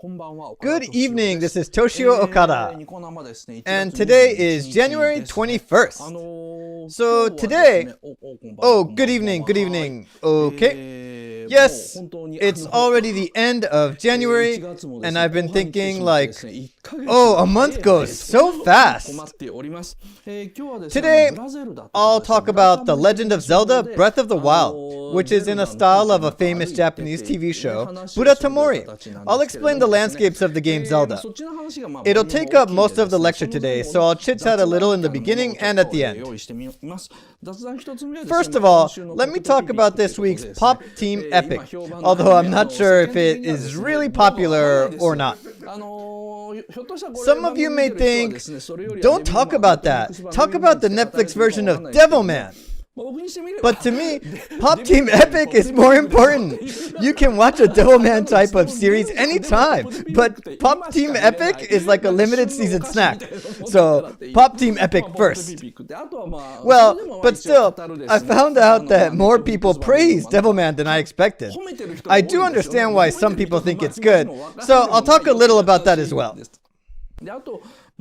Good evening, this is Toshio Okada, and today is January 21st. So today, good evening, okay. Yes, it's already the end of January, and I've been thinking a month goes so fast. Today, I'll talk about The Legend of Zelda Breath of the Wild, which is in a style of a famous Japanese TV show, Buratamori. I'll explain the landscapes of the game Zelda. It'll take up most of the lecture today, so I'll chit-chat a little in the beginning and at the end. First of all, let me talk about this week's Pop Team Epic, although I'm not sure if it is really popular or not. Some of you may think, don't talk about that. Talk about the Netflix version of Devilman. But to me, Pop Team Epic is more important. You can watch a Devilman type of series anytime, but Pop Team Epic is like a limited season snack. So, Pop Team Epic first. Well, but still, I found out that more people praise Devilman than I expected. I do understand why some people think it's good, so I'll talk a little about that as well.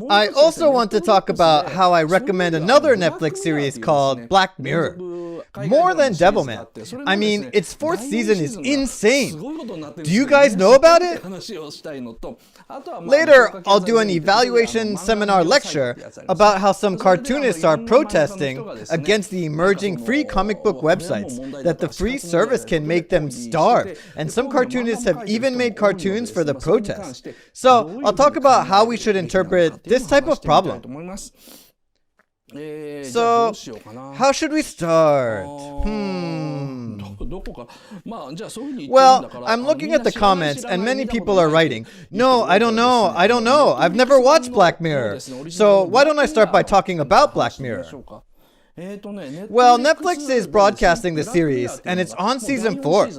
I also want to talk about how I recommend another Netflix series called Black Mirror. More than Devilman. I mean, its fourth season is insane. Do you guys know about it? Later, I'll do an evaluation seminar lecture about how some cartoonists are protesting against the emerging free comic book websites, that the free service can make them starve, and some cartoonists have even made cartoons for the protest. So, I'll talk about how we should interpret this type of problem. So, how should we start? Well, I'm looking at the comments and many people are writing, no, I don't know, I've never watched Black Mirror. So, why don't I start by talking about Black Mirror? Well, Netflix is broadcasting the series and it's on season 4.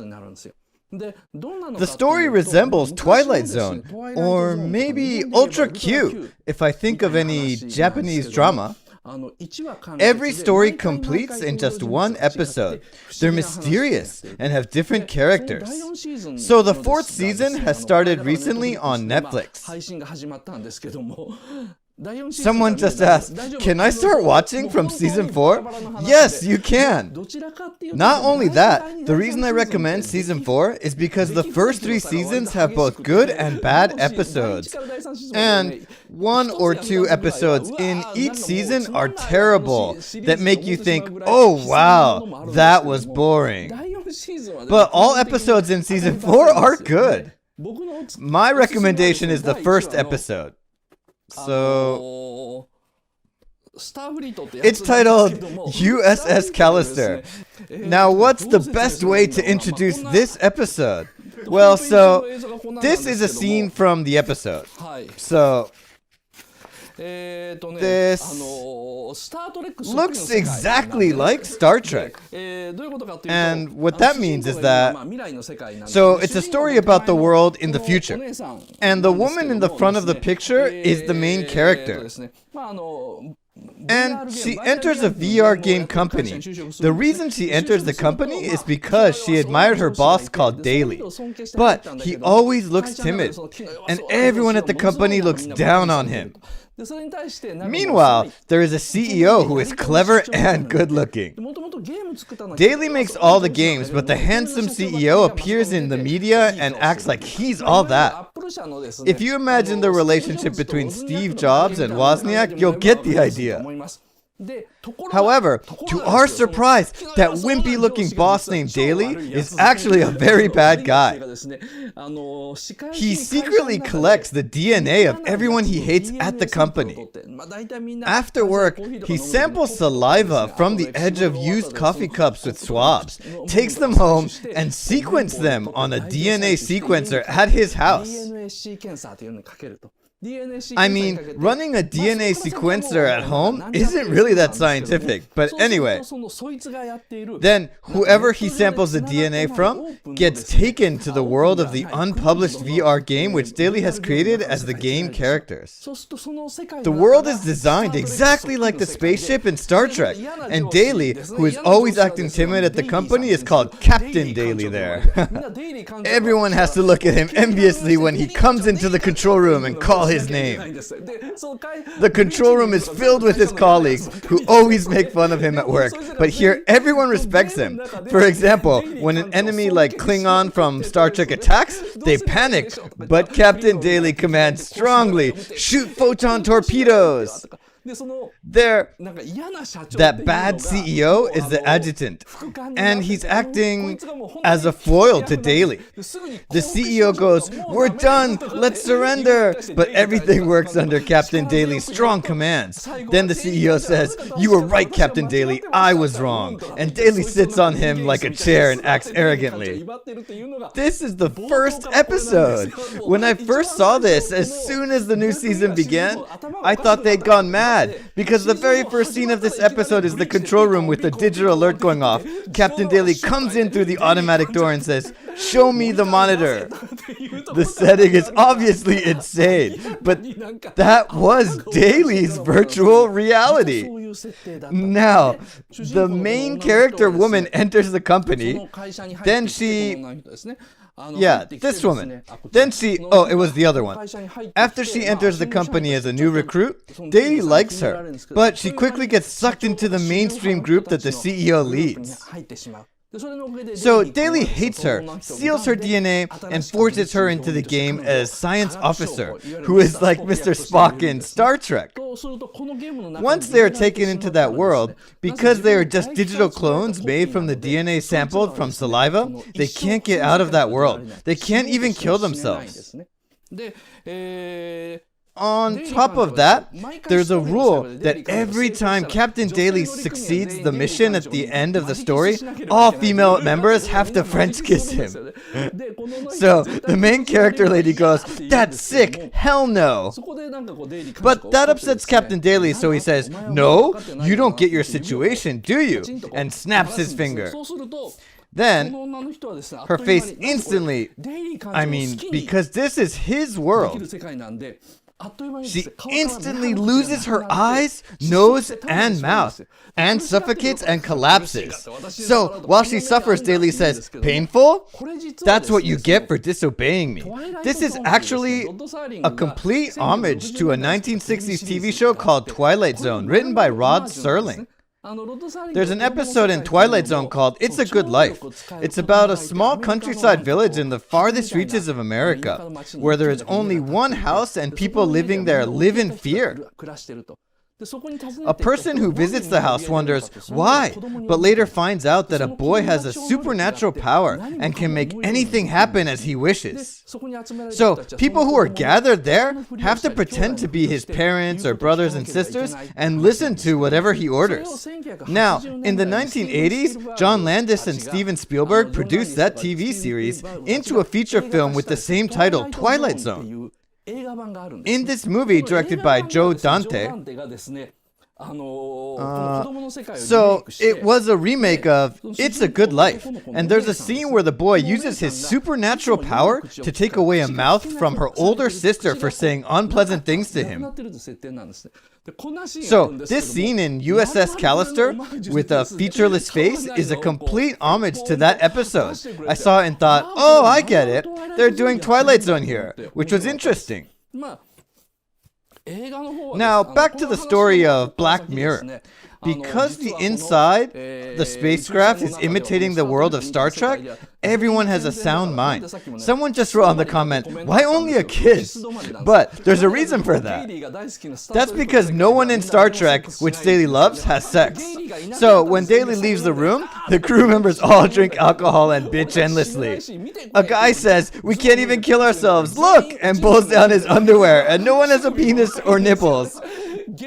The story resembles Twilight Zone, or maybe Ultra Q, if I think of any Japanese drama. Every story completes in just one episode. They're mysterious and have different characters. So the fourth season has started recently on Netflix. Someone just asked, can I start watching from season 4? Yes, you can. Not only that, the reason I recommend season 4 is because the first 3 seasons have both good and bad episodes. And 1 or 2 episodes in each season are terrible, that make you think, oh wow, that was boring. But all episodes in season 4 are good. My recommendation is the first episode. So, it's titled USS Callister. Now, what's the best way to introduce this episode? Well, so, this is a scene from the episode. So, this looks exactly like Star Trek. And what that means is that, so it's a story about the world in the future. And the woman in the front of the picture is the main character. And she enters a VR game company. The reason she enters the company is because she admired her boss called Daily. But he always looks timid, and everyone at the company looks down on him. Meanwhile, there is a CEO who is clever and good-looking. Daily makes all the games, but the handsome CEO appears in the media and acts like he's all that. If you imagine the relationship between Steve Jobs and Wozniak, you'll get the idea. However, to our surprise, that wimpy-looking boss named Daily is actually a very bad guy. He secretly collects the DNA of everyone he hates at the company. After work, he samples saliva from the edge of used coffee cups with swabs, takes them home, and sequences them on a DNA sequencer at his house. I mean, running a DNA sequencer at home isn't really that scientific, but anyway. Then, whoever he samples the DNA from gets taken to the world of the unpublished VR game which Daly has created as the game characters. The world is designed exactly like the spaceship in Star Trek, and Daly, who is always acting timid at the company, is called Captain Daly there. Everyone has to look at him enviously when he comes into the control room and call his name. The control room is filled with his colleagues who always make fun of him at work, but here everyone respects him. For example, when an enemy like Klingon from Star Trek attacks, they panic, but Captain Daly commands strongly, "Shoot photon torpedoes!" That bad CEO is the adjutant, and he's acting as a foil to Daly. The CEO goes, "We're done, let's surrender," but everything works under Captain Daly's strong commands. Then the CEO says, "You were right, Captain Daly, I was wrong," and Daly sits on him like a chair and acts arrogantly. This is the first episode. When I first saw this, as soon as the new season began, I thought they'd gone mad, because the very first scene of this episode is the control room with the digital alert going off. Captain Daly comes in through the automatic door and says, "Show me the monitor." The setting is obviously insane, but that was Daly's virtual reality. Now, the main character woman enters the company, then this woman. It was the other one. After she enters the company as a new recruit, Daly likes her, but she quickly gets sucked into the mainstream group that the CEO leads. So Daly hates her, steals her DNA, and forces her into the game as science officer, who is like Mr. Spock in Star Trek. Once they are taken into that world, because they are just digital clones made from the DNA sampled from saliva, they can't get out of that world. They can't even kill themselves. On top of that, there's a rule that every time Captain Daly succeeds the mission at the end of the story, all female members have to French kiss him. So the main character lady goes, "That's sick, hell no." But that upsets Captain Daly, so he says, "No, you don't get your situation, do you?" and snaps his finger. Then, her face instantly, because this is his world, she instantly loses her eyes, nose, and mouth, and suffocates and collapses. So, while she suffers, Daly says, "Painful? That's what you get for disobeying me." This is actually a complete homage to a 1960s TV show called Twilight Zone, written by Rod Serling. There's an episode in Twilight Zone called It's a Good Life. It's about a small countryside village in the farthest reaches of America, where there is only one house and people living there live in fear. A person who visits the house wonders why, but later finds out that a boy has a supernatural power and can make anything happen as he wishes. So people who are gathered there have to pretend to be his parents or brothers and sisters and listen to whatever he orders. Now, in the 1980s, John Landis and Steven Spielberg produced that TV series into a feature film with the same title, Twilight Zone. In this movie, directed by Joe Dante, so it was a remake of It's a Good Life, and there's a scene where the boy uses his supernatural power to take away a mouth from her older sister for saying unpleasant things to him. So this scene in USS Callister with a featureless face is a complete homage to that episode. I saw it and thought, oh, I get it. They're doing Twilight Zone here, which was interesting. Now, back to the story of Black Mirror. Because the inside, the spacecraft, is imitating the world of Star Trek, everyone has a sound mind. Someone just wrote on the comment, "Why only a kiss?" But there's a reason for that. That's because no one in Star Trek, which Daly loves, has sex. So when Daly leaves the room, the crew members all drink alcohol and bitch endlessly. A guy says, "We can't even kill ourselves, look!" and pulls down his underwear, and no one has a penis or nipples.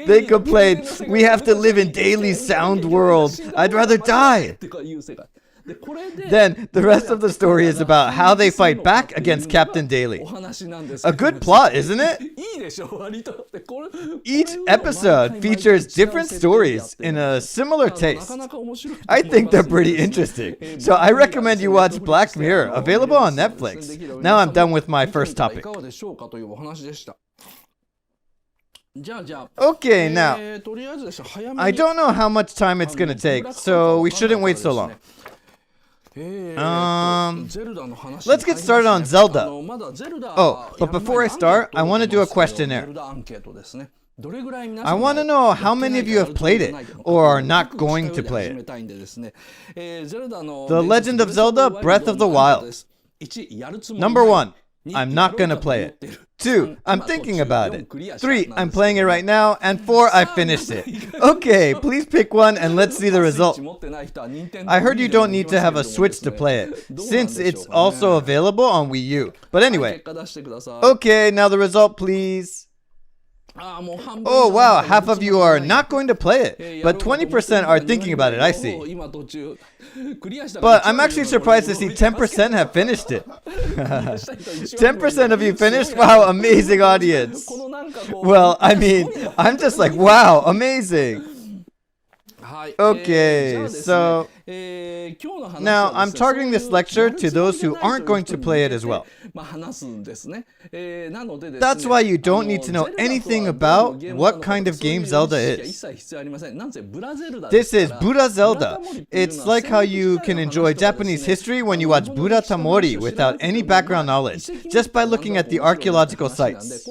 They complain, "We have to live in Daly's sound world. I'd rather die." Then the rest of the story is about how they fight back against Captain Daly. A good plot, isn't it? Each episode features different stories in a similar taste. I think they're pretty interesting. So I recommend you watch Black Mirror, available on Netflix. Now I'm done with my first topic. Okay, now, I don't know how much time it's gonna take, so we shouldn't wait so long. Let's get started on Zelda. Oh, but before I start, I want to do a questionnaire. I want to know how many of you have played it, or are not going to play it. The Legend of Zelda, Breath of the Wild. Number 1, I'm not gonna play it. 2, I'm thinking about it. 3, I'm playing it right now. And 4, I finished it. Okay, please pick one and let's see the result. I heard you don't need to have a Switch to play it, since it's also available on Wii U. But anyway. Okay, now the result, please. Oh wow, half of you are not going to play it, but 20% are thinking about it, I see. But I'm actually surprised to see 10% have finished it. 10% of you finished? Wow, amazing audience. Well, I mean, I'm just like, wow, amazing. Okay, so now I'm targeting this lecture to those who aren't going to play it as well. That's why you don't need to know anything about what kind of game Zelda is. This is Buddha Zelda. It's like how you can enjoy Japanese history when you watch Buddha Tamori without any background knowledge, just by looking at the archaeological sites.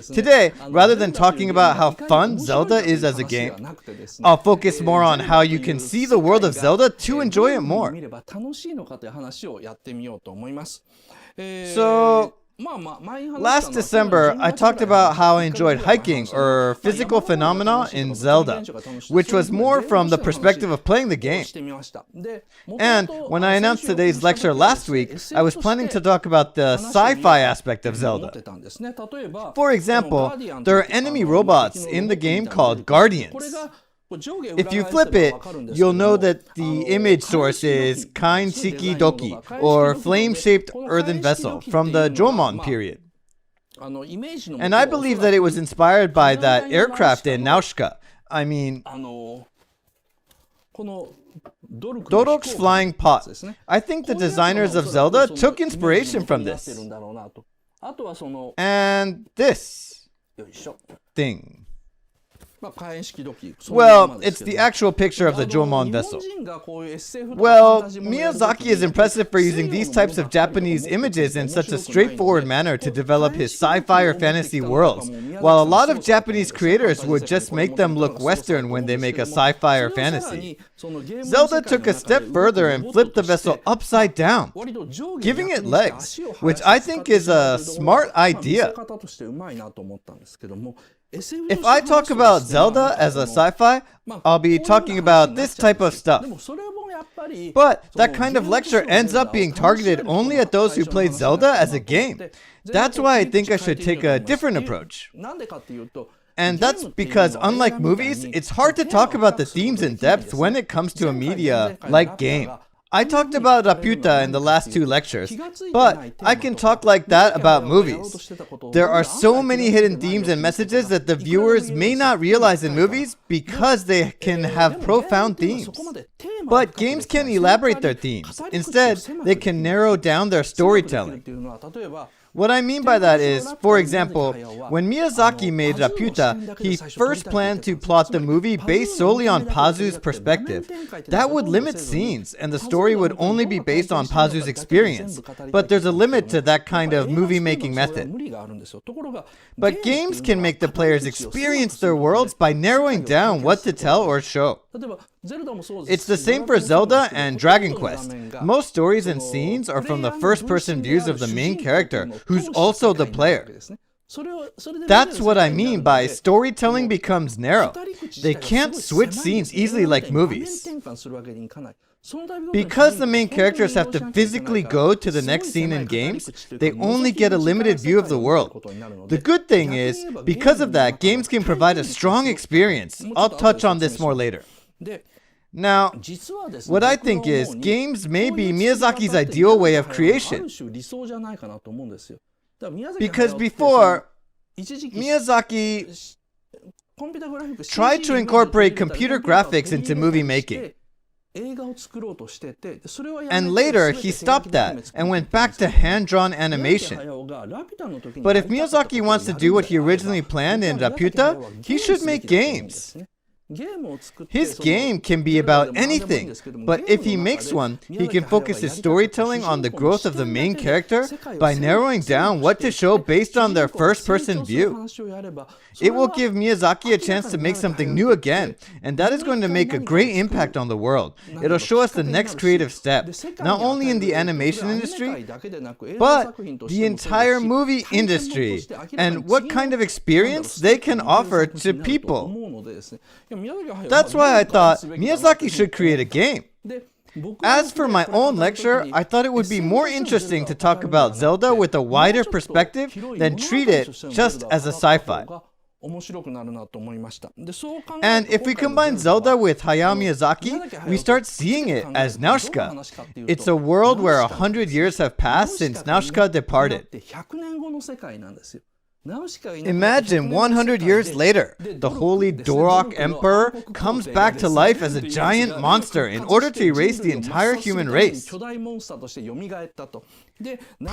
Today, rather than talking about how fun Zelda is as a game, I'll focus more on how you can see the world of Zelda to enjoy it more. So, last December, I talked about how I enjoyed hiking, or physical phenomena, in Zelda, which was more from the perspective of playing the game. And when I announced today's lecture last week, I was planning to talk about the sci-fi aspect of Zelda. For example, there are enemy robots in the game called Guardians. If you flip it, you'll know that the image source is Kain Shiki Doki, or flame-shaped earthen vessel, from the Jomon period. And I believe that it was inspired by that aircraft in Nausicaa. I mean, Dorok's flying pot. I think the designers of Zelda took inspiration from this. And this thing. Well, it's the actual picture of the Jomon vessel. Well, Miyazaki is impressive for using these types of Japanese images in such a straightforward manner to develop his sci-fi or fantasy worlds, while a lot of Japanese creators would just make them look Western when they make a sci-fi or fantasy. Zelda took a step further and flipped the vessel upside down, giving it legs, which I think is a smart idea. If I talk about Zelda as a sci-fi, I'll be talking about this type of stuff. But that kind of lecture ends up being targeted only at those who played Zelda as a game. That's why I think I should take a different approach. And that's because, unlike movies, it's hard to talk about the themes in depth when it comes to a media like game. I talked about Laputa in the last 2 lectures, but I can talk like that about movies. There are so many hidden themes and messages that the viewers may not realize in movies because they can have profound themes. But games can elaborate their themes. Instead, they can narrow down their storytelling. What I mean by that is, for example, when Miyazaki made Laputa, he first planned to plot the movie based solely on Pazu's perspective. That would limit scenes, and the story would only be based on Pazu's experience. But there's a limit to that kind of movie-making method. But games can make the players experience their worlds by narrowing down what to tell or show. It's the same for Zelda and Dragon Quest. Most stories and scenes are from the first-person views of the main character, who's also the player. That's what I mean by storytelling becomes narrow. They can't switch scenes easily like movies. Because the main characters have to physically go to the next scene in games, they only get a limited view of the world. The good thing is, because of that, games can provide a strong experience. I'll touch on this more later. Now, what I think is, games may be Miyazaki's ideal way of creation. Because before, Miyazaki tried to incorporate computer graphics into movie making. And later, he stopped that and went back to hand-drawn animation. But if Miyazaki wants to do what he originally planned in Laputa, he should make games. His game can be about anything, but if he makes one, he can focus his storytelling on the growth of the main character by narrowing down what to show based on their first-person view. It will give Miyazaki a chance to make something new again, and that is going to make a great impact on the world. It'll show us the next creative step, not only in the animation industry, but the entire movie industry, and what kind of experience they can offer to people. That's why I thought Miyazaki should create a game. As for my own lecture, I thought it would be more interesting to talk about Zelda with a wider perspective than treat it just as a sci-fi. And if we combine Zelda with Hayao Miyazaki, we start seeing it as Nausicaa. It's a world where 100 years have passed since Nausicaa departed. Imagine 100 years later, the holy Dorok Emperor comes back to life as a giant monster in order to erase the entire human race.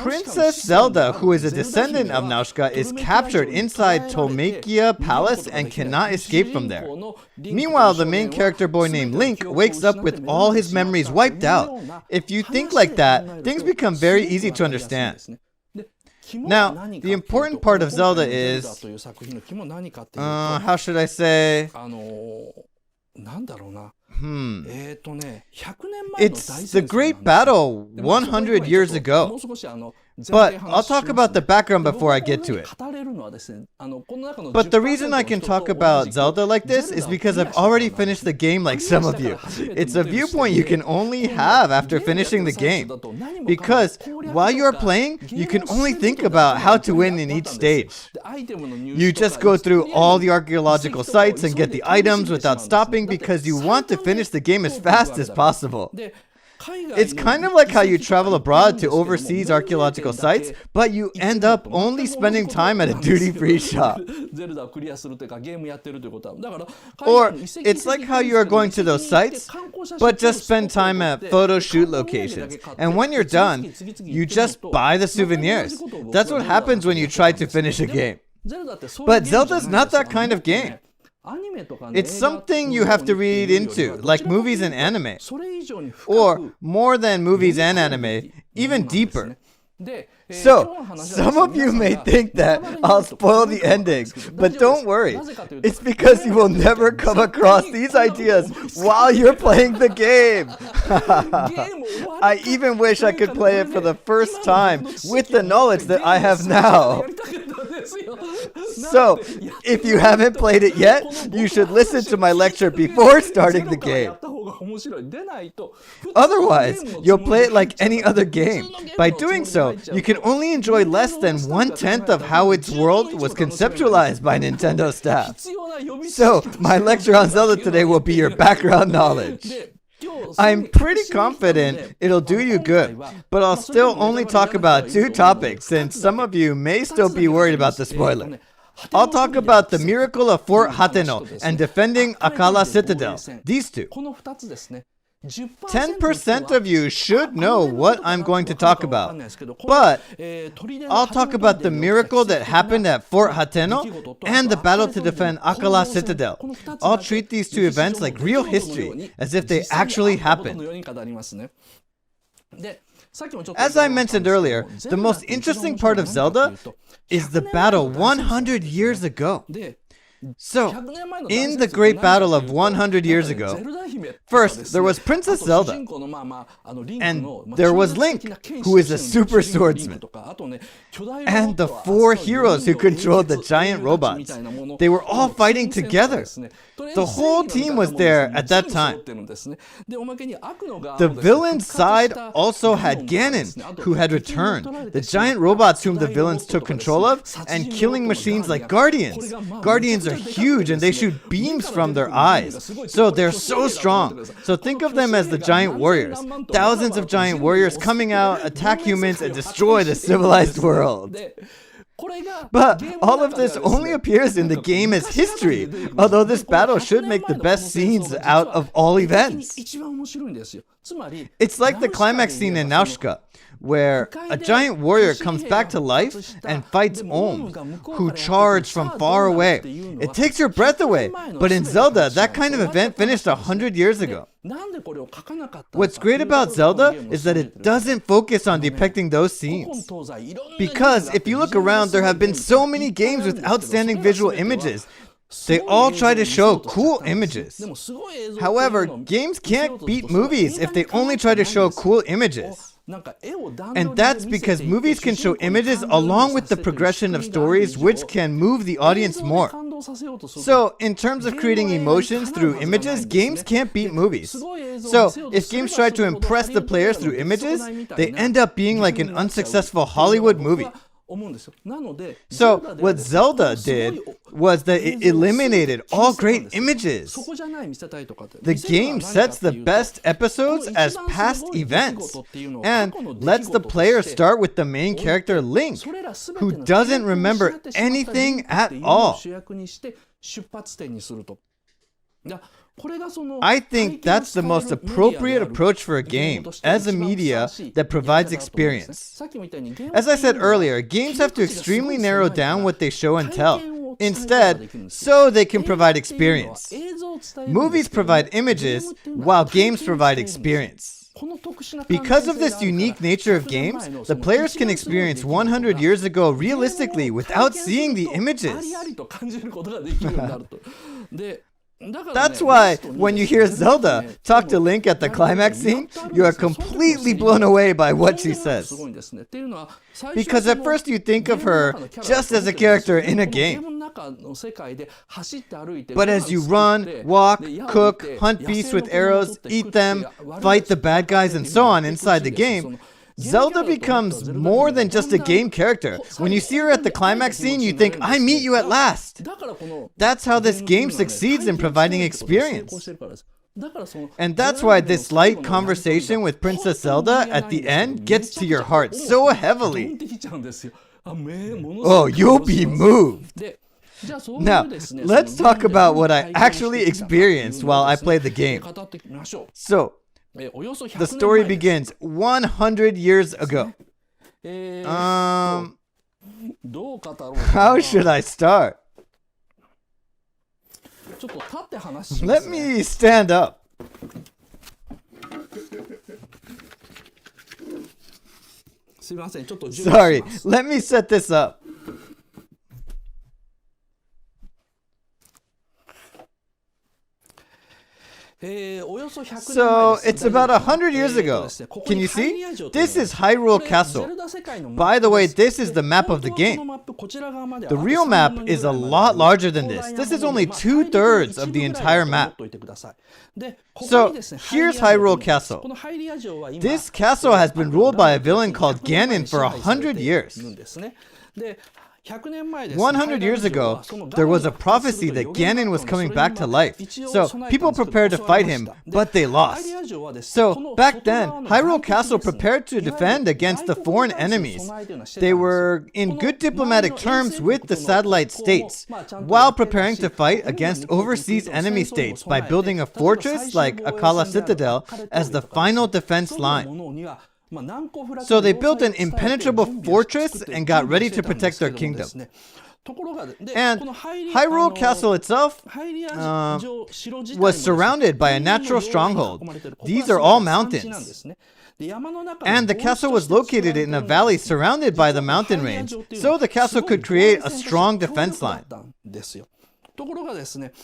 Princess Zelda, who is a descendant of Nausicaa, is captured inside Tolmekia Palace and cannot escape from there. Meanwhile, the main character boy named Link wakes up with all his memories wiped out. If you think like that, things become very easy to understand. Now, the important part of Zelda is, how should I say? It's the great battle 100 years ago. But I'll talk about the background before I get to it. But the reason I can talk about Zelda like this is because I've already finished the game like some of you. It's a viewpoint you can only have after finishing the game. Because while you're playing, you can only think about how to win in each stage. You just go through all the archaeological sites and get the items without stopping because you want to finish the game as fast as possible. It's kind of like how you travel abroad to overseas archaeological sites, but you end up only spending time at a duty-free shop. Or it's like how you are going to those sites, but just spend time at photo shoot locations. And when you're done, you just buy the souvenirs. That's what happens when you try to finish a game. But Zelda's not that kind of game. It's something you have to read into, like movies and anime. Or, more than movies and anime, even deeper. So, some of you may think that I'll spoil the endings, but don't worry. It's because you will never come across these ideas while you're playing the game. I even wish I could play it for the first time with the knowledge that I have now. So, if you haven't played it yet, you should listen to my lecture before starting the game. Otherwise, you'll play it like any other game. By doing so, you can only enjoy less than 1/10 of how its world was conceptualized by Nintendo staff. So, my lecture on Zelda today will be your background knowledge. I'm pretty confident it'll do you good, but I'll still only talk about 2 topics since some of you may still be worried about the spoiler. I'll talk about the miracle of Fort Hateno and defending Akala Citadel. These 2. 10% of you should know what I'm going to talk about, but I'll talk about the miracle that happened at Fort Hateno and the battle to defend Akala Citadel. I'll treat these 2 events like real history, as if they actually happened. As I mentioned earlier, the most interesting part of Zelda is the battle 100 years ago. So, in the great battle of 100 years ago, first, there was Princess Zelda, and there was Link, who is a super swordsman, and the 4 heroes who controlled the giant robots. They were all fighting together. The whole team was there at that time. The villain's side also had Ganon, who had returned, the giant robots whom the villains took control of, and killing machines like Guardians. Guardians are are huge and they shoot beams from their eyes. So they're so strong. So think of them as the giant warriors. Thousands of giant warriors coming out, attack humans, and destroy the civilized world. But all of this only appears in the game as history, although this battle should make the best scenes out of all events. It's like the climax scene in Nausicaa, where a giant warrior comes back to life and fights Om, who charged from far away. It takes your breath away, but in Zelda, that kind of event finished 100 years ago. What's great about Zelda is that it doesn't focus on depicting those scenes. Because if you look around, there have been so many games with outstanding visual images. They all try to show cool images. However, games can't beat movies if they only try to show cool images. And that's because movies can show images along with the progression of stories, which can move the audience more. So, in terms of creating emotions through images, games can't beat movies. So, if games try to impress the players through images, they end up being like an unsuccessful Hollywood movie. So, what Zelda did was that it eliminated all great images. The game sets the best episodes as past events and lets the player start with the main character Link, who doesn't remember anything at all. I think that's the most appropriate approach for a game as a media that provides experience. As I said earlier, games have to extremely narrow down what they show and tell. Instead, so they can provide experience. Movies provide images, while games provide experience. Because of this unique nature of games, the players can experience 100 years ago realistically without seeing the images. That's why when you hear Zelda talk to Link at the climax scene, you are completely blown away by what she says. Because at first you think of her just as a character in a game. But as you run, walk, cook, hunt beasts with arrows, eat them, fight the bad guys and so on inside the game, Zelda becomes more than just a game character. When you see her at the climax scene, you think, I meet you at last. That's how this game succeeds in providing experience. And that's why this light conversation with Princess Zelda at the end gets to your heart so heavily. Oh, you'll be moved. Now, let's talk about what I actually experienced while I played the game. So, the story begins 100 years ago. How should I start? Let me stand up. Sorry, let me set this up. So, it's about 100 years ago. Can you see? This is Hyrule Castle. By the way, this is the map of the game. The real map is a lot larger than this. This is only 2/3 of the entire map. So, here's Hyrule Castle. This castle has been ruled by a villain called Ganon for 100 years. 100 years ago, there was a prophecy that Ganon was coming back to life. So people prepared to fight him, but they lost. So back then, Hyrule Castle prepared to defend against the foreign enemies. They were in good diplomatic terms with the satellite states, while preparing to fight against overseas enemy states by building a fortress like Akala Citadel as the final defense line. So they built an impenetrable fortress and got ready to protect their kingdom. And Hyrule Castle itself was surrounded by a natural stronghold. These are all mountains. And the castle was located in a valley surrounded by the mountain range, so the castle could create a strong defense line.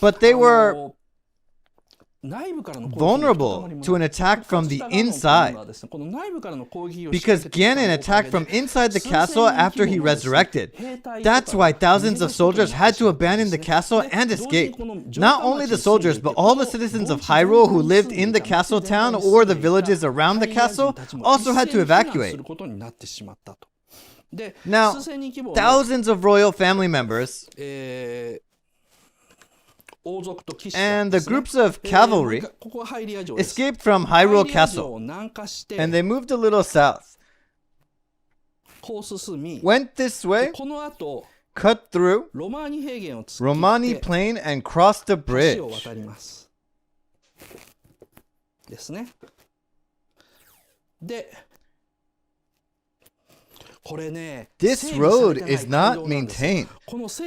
But they were vulnerable to an attack from the inside, because Ganon attacked from inside the castle after he resurrected. That's why thousands of soldiers had to abandon the castle and escape. Not only the soldiers, but all the citizens of Hyrule who lived in the castle town or the villages around the castle also had to evacuate. Now, thousands of royal family members And the groups of cavalry escaped from Hyrule Castle, and they moved a little south, went this way, cut through Romani Plain, and crossed the bridge. This road is not maintained,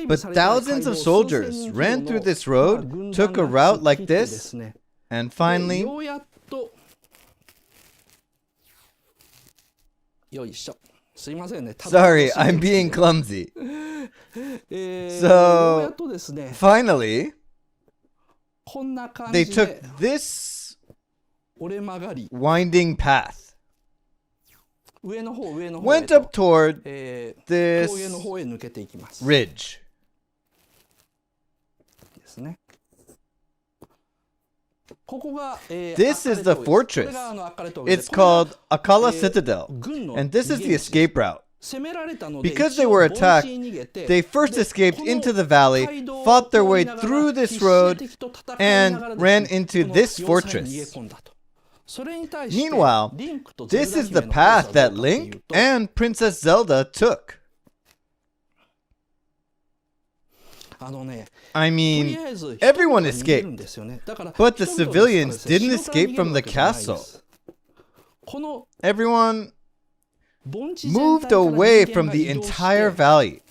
but thousands of soldiers ran through this road, took a route like this, and finally, sorry, I'm being clumsy. So, finally, they took this winding path, went up toward this ridge. This is the fortress. It's called Akala Citadel, and this is the escape route. Because they were attacked, they first escaped into the valley, fought their way through this road, and ran into this fortress. Meanwhile, this is the path that Link and Princess Zelda took. I mean, everyone escaped, but the civilians didn't escape from the castle. Everyone moved away from the entire valley.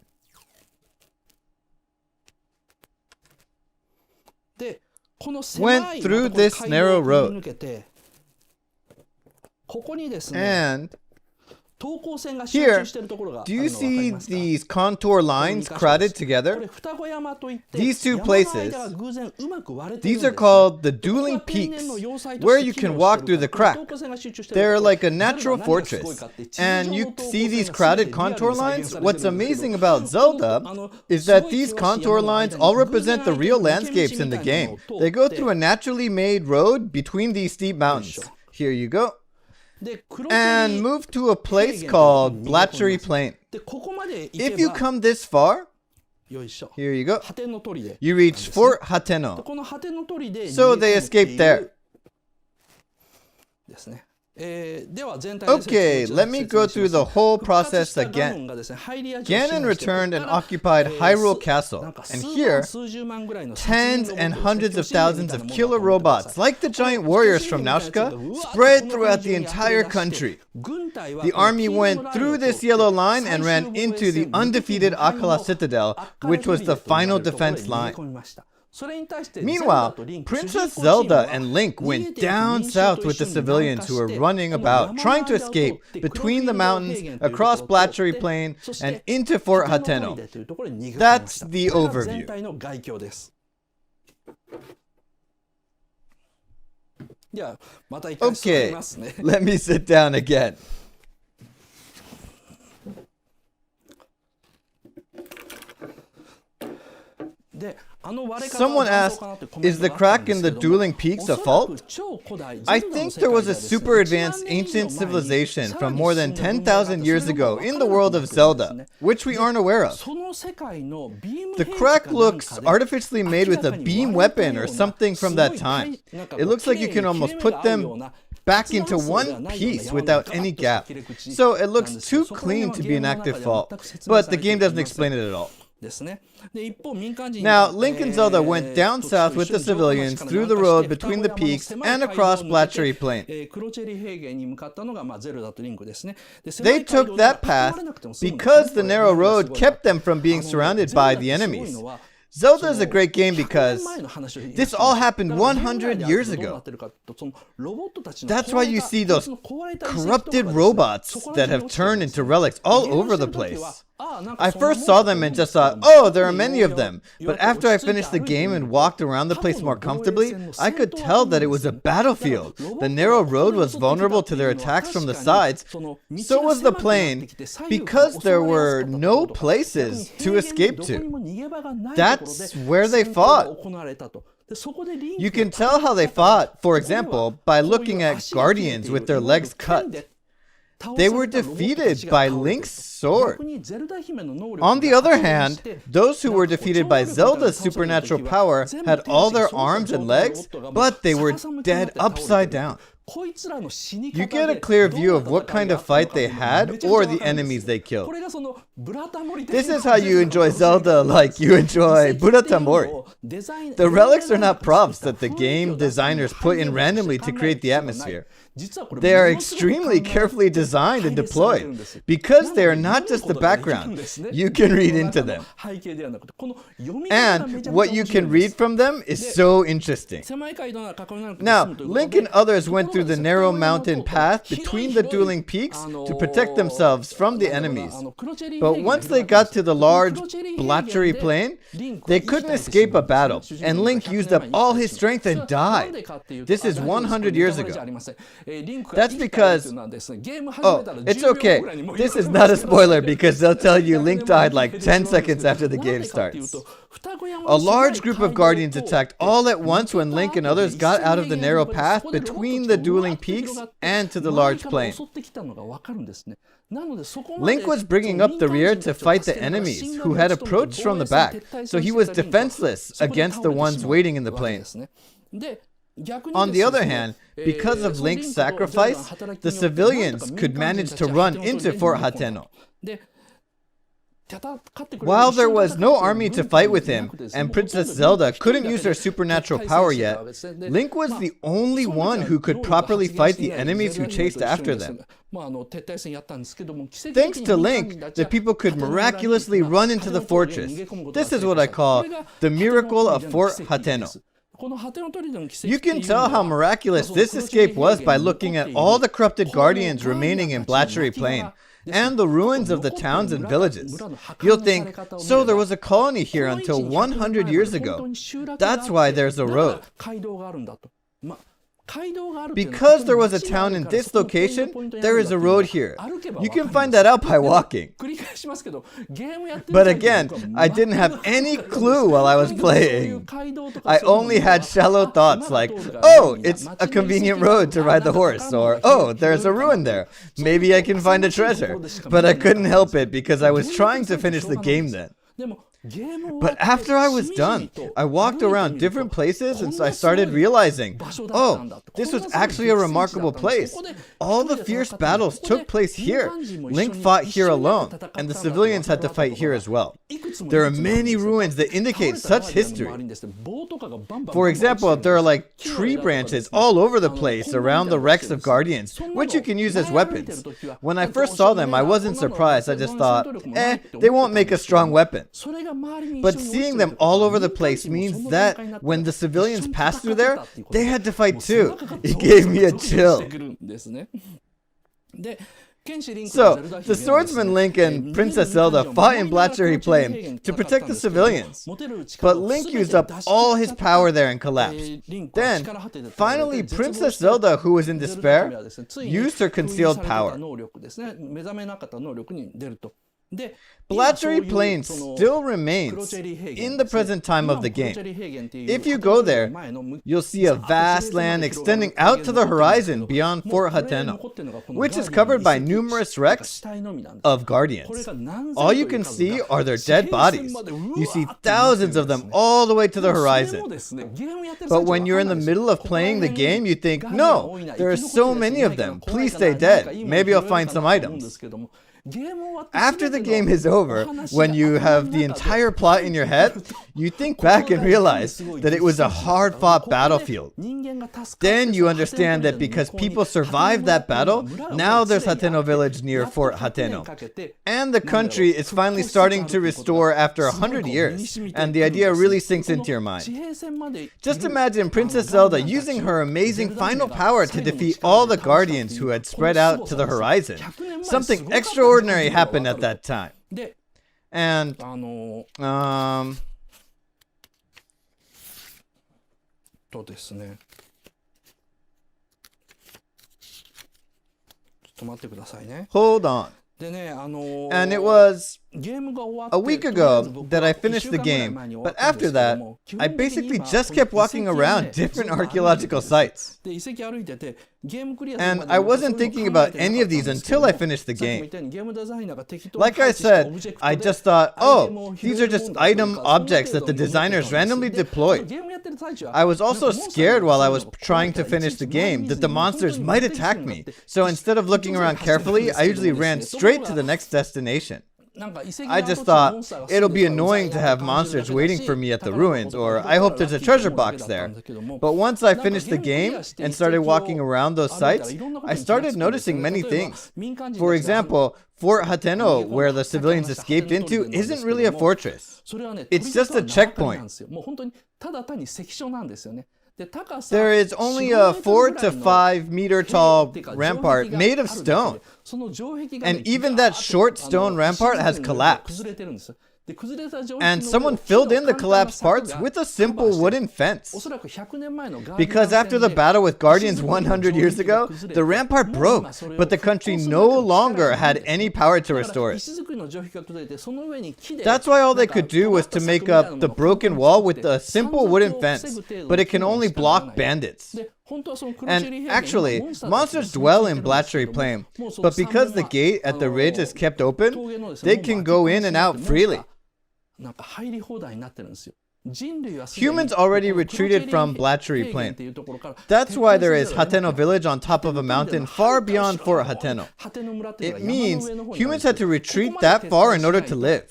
Went through this narrow road. And here, do you see these contour lines crowded together? These two places, these are called the dueling peaks, where you can walk through the crack. They're like a natural fortress, and you see these crowded contour lines. What's amazing about Zelda is that these contour lines all represent the real landscapes in the game. They go through a naturally made road between these steep mountains. Here you go. And move to a place called Blatchery Plain. If you come this far, here you go, you reach Fort Hateno. So they escaped there. Okay, let me go through the whole process again. Ganon returned and occupied Hyrule Castle, and here, tens and hundreds of thousands of killer robots, like the giant warriors from Nausicaa, spread throughout the entire country. The army went through this yellow line and ran into the undefeated Akala Citadel, which was the final defense line. Meanwhile, Princess Zelda and Link went down south with the civilians who were running about, trying to escape between the mountains, across Blatchery Plain, and into Fort Hateno. That's the overview. Okay, let me sit down again. Someone asked, is the crack in the dueling peaks a fault? I think there was a super advanced ancient civilization from more than 10,000 years ago in the world of Zelda, which we aren't aware of. The crack looks artificially made with a beam weapon or something from that time. It looks like you can almost put them back into one piece without any gap. So it looks too clean to be an active fault, but the game doesn't explain it at all. Now, Link and Zelda went down south with the civilians through the road between the peaks and across Blatchery Plain. They took that path because the narrow road kept them from being surrounded by the enemies. Zelda is a great game because this all happened 100 years ago. That's why you see those corrupted robots that have turned into relics all over the place. I first saw them and just thought, oh, there are many of them. But after I finished the game and walked around the place more comfortably, I could tell that it was a battlefield. The narrow road was vulnerable to their attacks from the sides. So was the plain, because there were no places to escape to. That's where they fought. You can tell how they fought, for example, by looking at guardians with their legs cut. they were defeated by Link's sword. On the other hand, those who were defeated by Zelda's supernatural power had all their arms and legs, but they were dead upside down. You get a clear view of what kind of fight they had or the enemies they killed. This is how you enjoy Zelda like you enjoy Buratamori. The relics are not props that the game designers put in randomly to create the atmosphere. They are extremely carefully designed and deployed. Because they are not just the background, you can read into them. And what you can read from them is so interesting. Now, Link and others went through the narrow mountain path between the dueling peaks to protect themselves from the enemies. But once they got to the large blotchery plain, they couldn't escape a battle, and Link used up all his strength and died. This is 100 years ago. That's because... Oh, it's okay. This is not a spoiler because they'll tell you Link died like 10 seconds after the game starts. A large group of guardians attacked all at once when Link and others got out of the narrow path between the dueling peaks and to the large plain. Link was bringing up the rear to fight the enemies who had approached from the back, so he was defenseless against the ones waiting in the plain. On the other hand, because of Link's sacrifice, the civilians could manage to run into Fort Hateno. While there was no army to fight with him, and Princess Zelda couldn't use her supernatural power yet, Link was the only one who could properly fight the enemies who chased after them. Thanks to Link, the people could miraculously run into the fortress. This is what I call the miracle of Fort Hateno. You can tell how miraculous this escape was by looking at all the corrupted guardians remaining in Blatchery Plain, and the ruins of the towns and villages. You'll think, so there was a colony here until 100 years ago. That's why there's a road. Because there was a town in this location, there is a road here. You can find that out by walking. But again, I didn't have any clue while I was playing. I only had shallow thoughts like, oh, it's a convenient road to ride the horse, or oh, there's a ruin there. Maybe I can find a treasure. But I couldn't help it because I was trying to finish the game then. But after I was done, I walked around different places and I started realizing, oh, this was actually a remarkable place. All the fierce battles took place here. Link fought here alone, and the civilians had to fight here as well. There are many ruins that indicate such history. For example, there are like tree branches all over the place around the wrecks of guardians, which you can use as weapons. When I first saw them, I wasn't surprised. I just thought, they won't make a strong weapon. But seeing them all over the place means that when the civilians passed through there, they had to fight too. It gave me a chill. So, the swordsman Link and Princess Zelda fought in Blatchery Plain to protect the civilians. But Link used up all his power there and collapsed. Then, finally, Princess Zelda, who was in despair, used her concealed power. Blatchery Plain still remains in the present time of the game. If you go there, you'll see a vast land extending out to the horizon beyond Fort Hateno, which is covered by numerous wrecks of guardians. All you can see are their dead bodies. You see thousands of them all the way to the horizon. But when you're in the middle of playing the game, you think, no, there are so many of them. Please stay dead. Maybe I'll find some items. After the game is over, when you have the entire plot in your head, you think back and realize that it was a hard-fought battlefield. Then you understand that because people survived that battle, now there's Hateno village near Fort Hateno. And the country is finally starting to restore after 100 years, and the idea really sinks into your mind. Just imagine Princess Zelda using her amazing final power to defeat all the guardians who had spread out to the horizon. Something extraordinary happened at that time. And, hold on. And it was a week ago that I finished the game, but after that, I basically just kept walking around different archaeological sites. And I wasn't thinking about any of these until I finished the game. Like I said, I just thought, oh, these are just item objects that the designers randomly deployed. I was also scared while I was trying to finish the game that the monsters might attack me. So instead of looking around carefully, I usually ran straight to the next destination. I just thought, it'll be annoying to have monsters waiting for me at the ruins, or I hope there's a treasure box there. But once I finished the game and started walking around those sites, I started noticing many things. For example, Fort Hateno, where the civilians escaped into, isn't really a fortress. It's just a checkpoint. There is only a 4 to 5 meter tall rampart made of stone. And even that short stone rampart has collapsed. And someone filled in the collapsed parts with a simple wooden fence. Because after the battle with Guardians 100 years ago, the rampart broke, but the country no longer had any power to restore it. That's why all they could do was to make up the broken wall with a simple wooden fence, but it can only block bandits. And actually, monsters dwell in Blatchery Plain, but because the gate at the ridge is kept open, they can go in and out freely. Humans already retreated from Blatchery Plain. That's why there is Hateno village on top of a mountain far beyond Fort Hateno. It means humans had to retreat that far in order to live.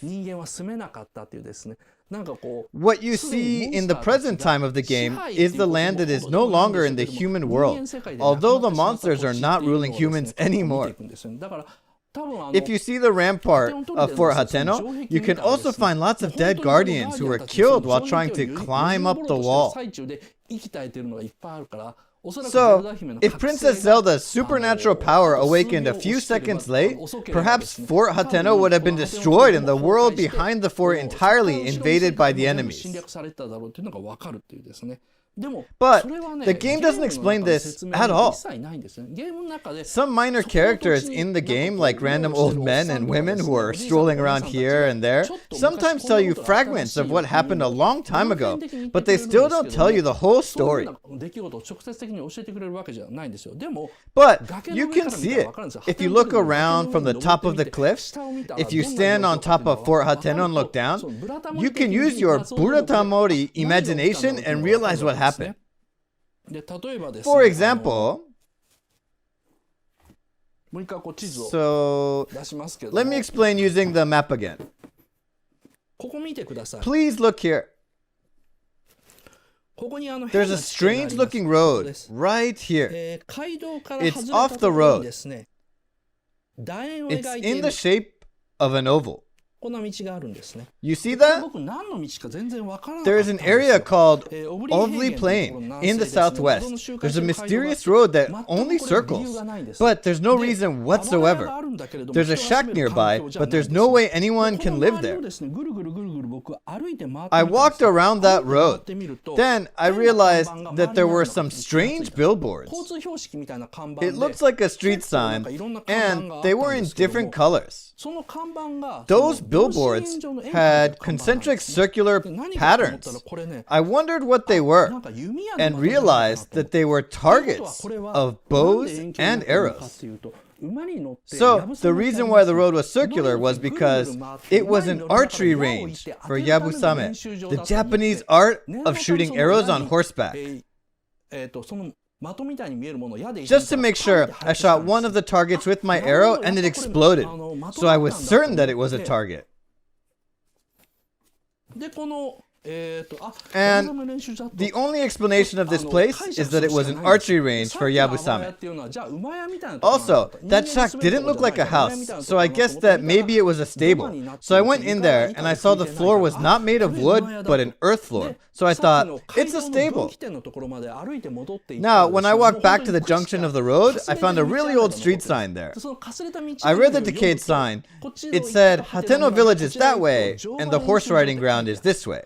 What you see in the present time of the game is the land that is no longer in the human world, although the monsters are not ruling humans anymore. If you see the rampart of Fort Hateno, you can also find lots of dead guardians who were killed while trying to climb up the wall. So, if Princess Zelda's supernatural power awakened a few seconds late, perhaps Fort Hateno would have been destroyed and the world behind the fort entirely invaded by the enemies. But the game doesn't explain this at all. Some minor characters in the game, like random old men and women who are strolling around here and there, sometimes tell you fragments of what happened a long time ago, but they still don't tell you the whole story. But you can see it. If you look around from the top of the cliffs, if you stand on top of Fort Hateno and look down, you can use your Buratamori imagination and realize what happened. For example, so let me explain using the map again. Please look here. There's a strange looking road right here. It's off the road. It's in the shape of an oval. You see that? There is an area called Ovely Plain in the southwest. There's a mysterious road that only circles, but there's no reason whatsoever. There's a shack nearby, but there's no way anyone can live there. I walked around that road. Then I realized that there were some strange billboards. It looks like a street sign, and they were in different colors. Those billboards had concentric circular patterns. I wondered what they were and realized that they were targets of bows and arrows. So the reason why the road was circular was because it was an archery range for Yabusame, the Japanese art of shooting arrows on horseback. Just to make sure, I shot one of the targets with my arrow and it exploded. So I was certain that it was a target. And the only explanation of this place is that it was an archery range for Yabusame. Also, that shack didn't look like a house, so I guessed that maybe it was a stable. So I went in there and I saw the floor was not made of wood, but an earth floor. So I thought, it's a stable. Now, when I walked back to the junction of the road, I found a really old street sign there. I read the decayed sign. It said, Hateno village is that way, and the horse riding ground is this way.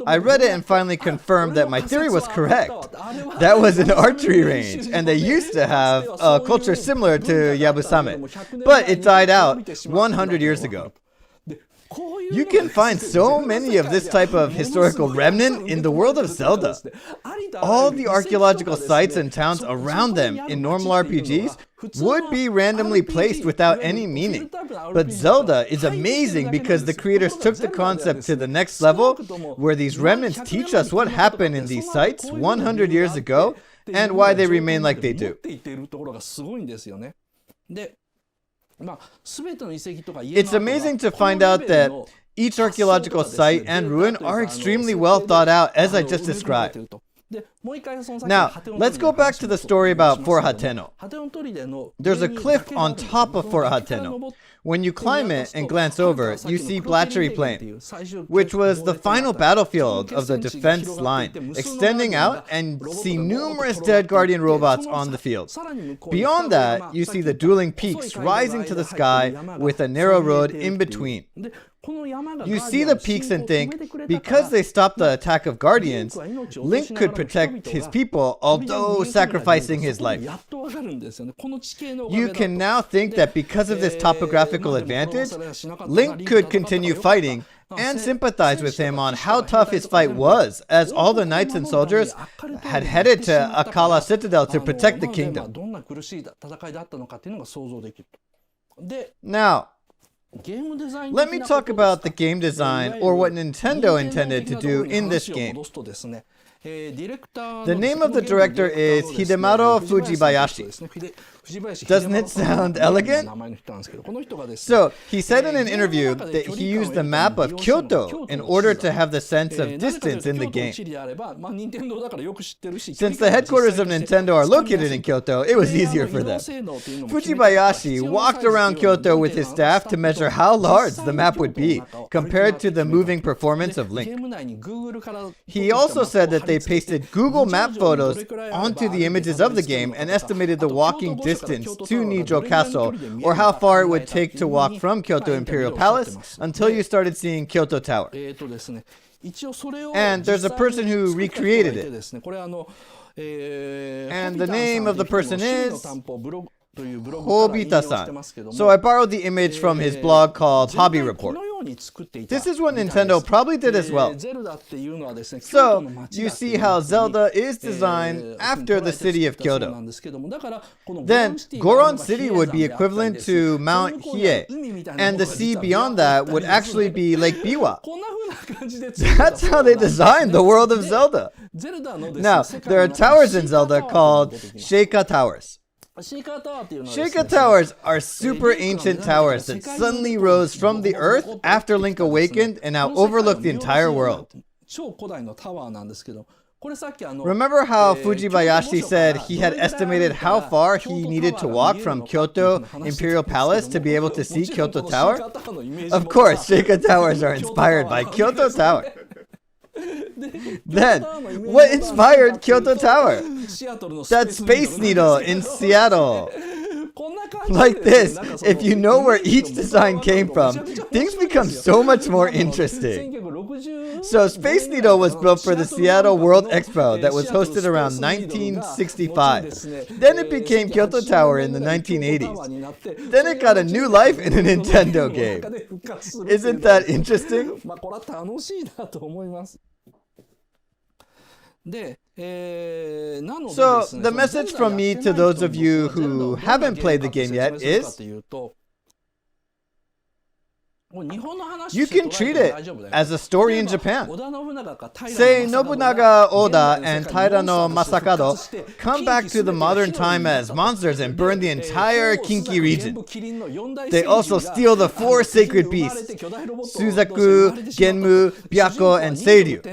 I read it and finally confirmed that my theory was correct. That was an archery range, and they used to have a culture similar to Yabusame, but it died out 100 years ago. You can find so many of this type of historical remnant in the world of Zelda. All the archaeological sites and towns around them in normal RPGs would be randomly placed without any meaning. But Zelda is amazing because the creators took the concept to the next level, where these remnants teach us what happened in these sites 100 years ago and why they remain like they do. It's amazing to find out that each archaeological site and ruin are extremely well thought out, as I just described. Now, let's go back to the story about Fort Hateno. There's a cliff on top of Fort Hateno. When you climb it and glance over, you see Blatchery Plain, which was the final battlefield of the defense line, extending out, and see numerous dead Guardian robots on the field. Beyond that, you see the dueling peaks rising to the sky with a narrow road in between. You see the peaks and think, because they stopped the attack of Guardians, Link could protect his people, although sacrificing his life. You can now think that because of this topographical advantage, Link could continue fighting and sympathize with him on how tough his fight was, as all the knights and soldiers had headed to Akkala Citadel to protect the kingdom. Now, let me talk about the game design, or what Nintendo intended to do in this game. The name of the director is Hidemaro Fujibayashi. Doesn't it sound elegant? So, he said in an interview that he used the map of Kyoto in order to have the sense of distance in the game. Since the headquarters of Nintendo are located in Kyoto, it was easier for them. Fujibayashi walked around Kyoto with his staff to measure how large the map would be compared to the moving performance of Link. He also said that they pasted Google Map photos onto the images of the game and estimated the walking distance to Nijo Castle, or how far it would take to walk from Kyoto Imperial Palace until you started seeing Kyoto Tower. And there's a person who recreated it. And the name of the person is Hobita-san. So I borrowed the image from his blog called Hobby Report. This is what Nintendo probably did as well. So, you see how Zelda is designed after the city of Kyoto. Then, Goron City would be equivalent to Mount Hiei, and the sea beyond that would actually be Lake Biwa. That's how they designed the world of Zelda. Now, there are towers in Zelda called Sheikah Towers. Sheikah Towers are super ancient towers that suddenly rose from the earth after Link awakened and now overlook the entire world. Remember how Fujibayashi said he had estimated how far he needed to walk from Kyoto Imperial Palace to be able to see Kyoto Tower? Of course, Sheikah Towers are inspired by Kyoto Tower. Then, what inspired Kyoto Tower? That Space Needle in Seattle. Like this, if you know where each design came from, things become so much more interesting. So Space Needle was built for the Seattle World Expo that was hosted around 1965. Then it became Kyoto Tower in the 1980s. Then it got a new life in a Nintendo game. Isn't that interesting? So, the message from me to those of you who haven't played the game yet is, you can treat it as a story in Japan. Say Nobunaga Oda and Taira no Masakado come back to the modern time as monsters and burn the entire Kinki region. They also steal the 4 sacred beasts, Suzaku, Genmu, Byakko, and Seiryu.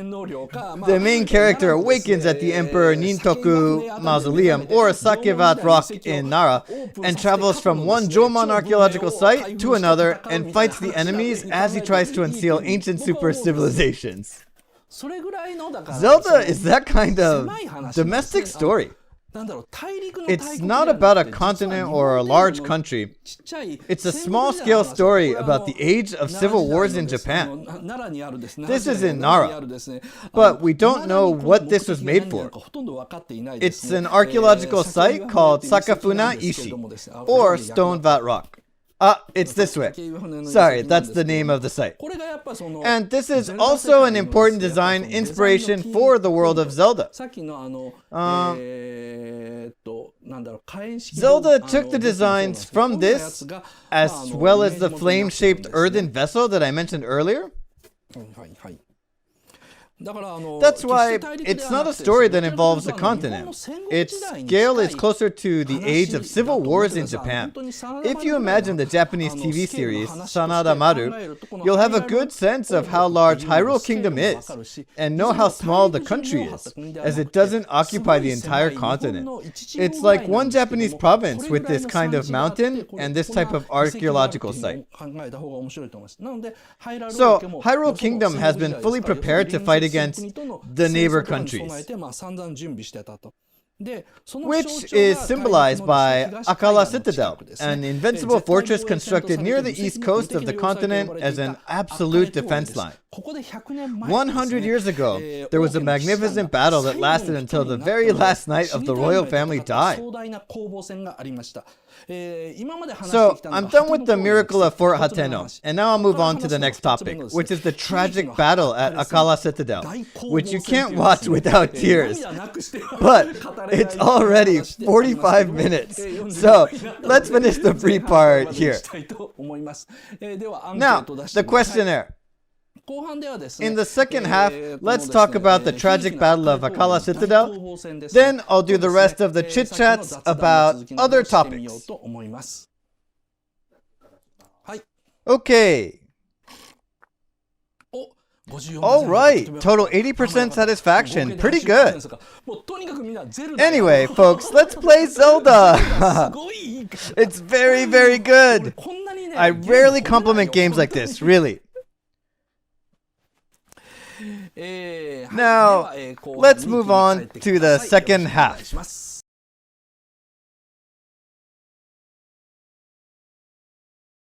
The main character awakens at the Emperor Nintoku Mausoleum or Sakevat Rock in Nara and travels from one Jomon archaeological site to another and fights the enemies as he tries to unseal ancient super civilizations. Zelda is that kind of domestic story. It's not about a continent or a large country. It's a small-scale story about the age of civil wars in Japan. This is in Nara, but we don't know what this was made for. It's an archaeological site called Sakafuna Ishi, or Stone Vat Rock. It's this way. Sorry, that's the name of the site. And this is also an important design inspiration for the world of Zelda. Zelda took the designs from this, as well as the flame-shaped earthen vessel that I mentioned earlier. That's why it's not a story that involves a continent. Its scale is closer to the age of civil wars in Japan. If you imagine the Japanese TV series Sanada Maru, you'll have a good sense of how large Hyrule Kingdom is, and know how small the country is, as it doesn't occupy the entire continent. It's like one Japanese province with this kind of mountain and this type of archaeological site. So, Hyrule Kingdom has been fully prepared to fight against the neighbor countries, which is symbolized by Akala Citadel, an invincible fortress constructed near the east coast of the continent as an absolute defense line. 100 years ago, there was a magnificent battle that lasted until the very last night of the royal family died. So, I'm done with the miracle of Fort Hateno, and now I'll move on to the next topic, which is the tragic battle at Akala Citadel, which you can't watch without tears. But it's already 45 minutes, so let's finish the free part here. Now, the questionnaire. In the second half, let's talk about the tragic battle of Akala Citadel. Then I'll do the rest of the chit-chats about other topics. Okay. Alright, total 80% satisfaction. Pretty good. Anyway, folks, let's play Zelda. It's very, very good. I rarely compliment games like this, really. Now, let's move on to the second half.